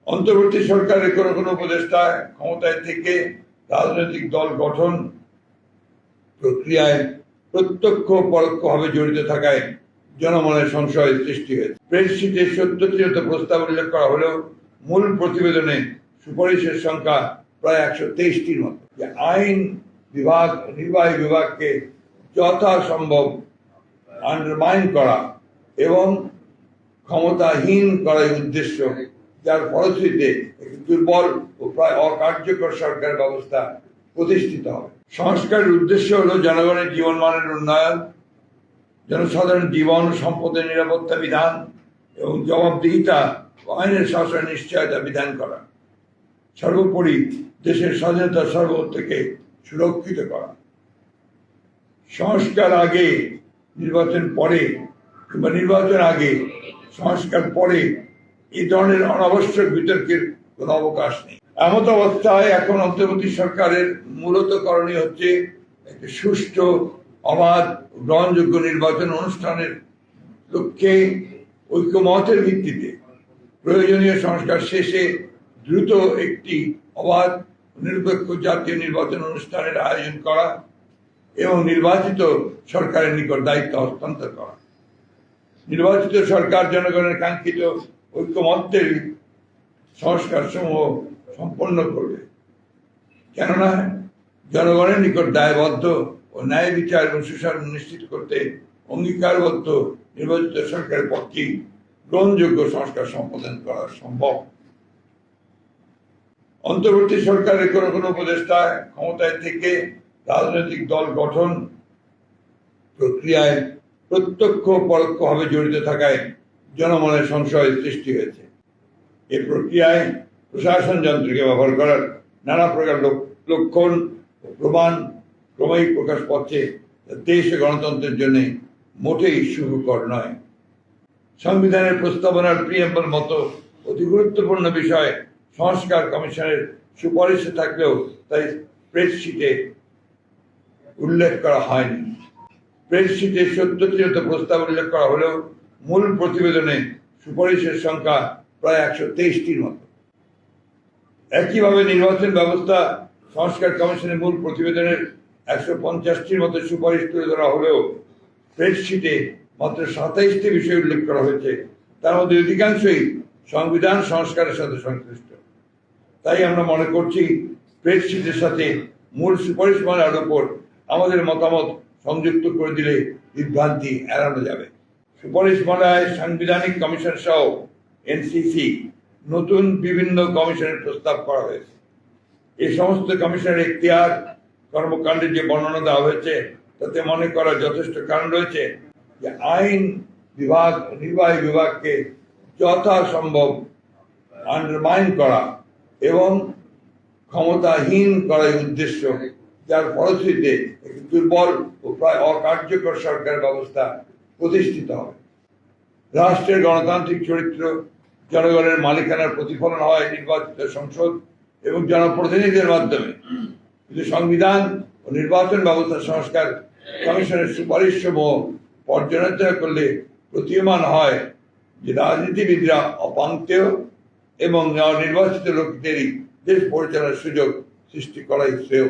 অন্তর্বর্তী সরকারের কোনো উপদেষ্টা ক্ষমতায় থেকে রাজনৈতিক দল গঠন প্রক্রিয়ায় প্রত্যক্ষ পরোক্ষভাবে জড়িত থাকায় জনমনের সংশয় সৃষ্টি হয়েছে। স্প্রেডশিটে ৭০টি প্রস্তাব উল্লেখ করা হলেও মূল প্রতিবেদনে সুপারিশের সংখ্যা প্রায় ১২৩টির মতো। আইন বিভাগ নির্বাহী বিভাগকে যথাসম্ভব আন্ডারমাইন করা এবং ক্ষমতাহীন করার উদ্দেশ্য, যার ফলশ্রুতিতে একটি দুর্বল ও প্রায় অকার্যকর সরকার ব্যবস্থা প্রতিষ্ঠিত হবে। সংস্কারের উদ্দেশ্য হল জনগণের জীবনমানের উন্নয়ন, জনসাধারণ জীবন ও সম্পদের নিরাপত্তা বিধান এবং জবাবদিহিতা ও আইনের শাসনের নিশ্চয়তা বিধান করা, সর্বোপরি দেশের স্বাধীনতা সার্বভৌমত্বকে সুরক্ষিত করা। সংস্কার আগে নির্বাচন পরে কিংবা নির্বাচন আগে সংস্কার পরে এই ধরনের অনাবশ্যক বিতর্কের কোনো অবকাশ নেই। এমত অবস্থায় এখন অন্তর্বর্তী সরকারের মূলত করণীয় হচ্ছে একটি সুষ্ঠু, অবাধ, গ্রহণযোগ্য নির্বাচন অনুষ্ঠানের লক্ষ্যে ঐক্যমতের ভিত্তিতে প্রয়োজনীয় সংস্কার শেষে দ্রুত একটি অবাধ, নিরপেক্ষ জাতীয় নির্বাচন অনুষ্ঠানের আয়োজন করা এবং নির্বাচিত সরকারের নিকট দায়িত্ব হস্তান্তর করা। নির্বাচিত সরকার জনগণের কাঙ্ক্ষিত ঐক্যমত্যের সংস্কার সমূহ সম্পন্ন করবে, কেননা জনগণের নিকট দায়বদ্ধ ও ন্যায় বিচার এবং সুশাসন নিশ্চিত করতে অঙ্গীকারবদ্ধ নির্বাচিত সরকারের পক্ষেই গ্রহণযোগ্য সংস্কার সম্পাদন করা সম্ভব। অন্তর্বর্তী সরকারের কোনো উপদেষ্টা ক্ষমতায় থেকে রাজনৈতিক দল গঠন প্রক্রিয়ায় প্রত্যক্ষ পরোক্ষভাবে জড়িত থাকায় জনমনের সংশয় সৃষ্টি হয়েছে। এই প্রক্রিয়ায় প্রশাসন যন্ত্রকে ব্যবহার করার নানা প্রকার লক্ষণ ও প্রমাণ ক্রমেই প্রকাশ পাচ্ছে, দেশ ও গণতন্ত্রের জন্য মোটেই শুভকর নয়। সংবিধানের প্রস্তাবনার প্রিয়াম্বল মতো অতি গুরুত্বপূর্ণ বিষয় সংস্কার কমিশনের সুপারিশে থাকলেও তাই স্প্রেডশিটে উল্লেখ করা হয়নি। স্প্রেডশিটে ৭০টি প্রস্তাব উল্লেখ করা হলেও মূল প্রতিবেদনে সুপারিশের সংখ্যা প্রায় ১২৩টির মতো। একইভাবে নির্বাচন ব্যবস্থা সংস্কার কমিশনের মূল প্রতিবেদনের ১৫০টির মতো সুপারিশ তুলে ধরা হলেও স্প্রেডশিটে মাত্র ২৭টি বিষয় উল্লেখ করা হয়েছে, তার মধ্যে অধিকাংশই সংবিধান সংস্কারের সাথে সংশ্লিষ্ট। তাই আমরা মনে করছি স্প্রেডশিটের সাথে মূল সুপারিশমালার উপর আমাদের মতামত সংযুক্ত করে দিলে বিভ্রান্তি এড়ানো যাবে। সুপারিশমালায় সাংবিধানিক কমিশন সহ এনসিসি নতুন বিভিন্ন কমিশনের প্রস্তাব করা হয়েছে। এই সমস্ত কমিশনের এখতিয়ার, কর্মকাণ্ডের যে বর্ণনা দেওয়া হয়েছে তাতে মনে করার যথেষ্ট কারণ রয়েছে যে আইন বিভাগ নির্বাহী বিভাগকে যথাসম্ভব আন্ডারমাইন করা এবং ক্ষমতাহীন করার উদ্দেশ্য, যার ফলশ্রুতিতে একটি দুর্বল ও প্রায় অকার্যকর সরকার ব্যবস্থা প্রতিষ্ঠিত হবে। রাষ্ট্রের গণতান্ত্রিক চরিত্র জনগণের মালিকানার প্রতিফলন হয় নির্বাচিত সংসদ এবং জনপ্রতিনিধিদের মাধ্যমে, কিন্তু সংবিধান ও নির্বাচন ব্যবস্থা সংস্কার কমিশনের সুপারিশ সমূহ পর্যালোচনা করলে প্রতীয়মান হয় যে রাজনীতিবিদরা অপাঙ্ক্তেয় এবং নির্বাচিত লোকদেরই দেশ পরিচালনার সুযোগ সৃষ্টি করাই শ্রেয়।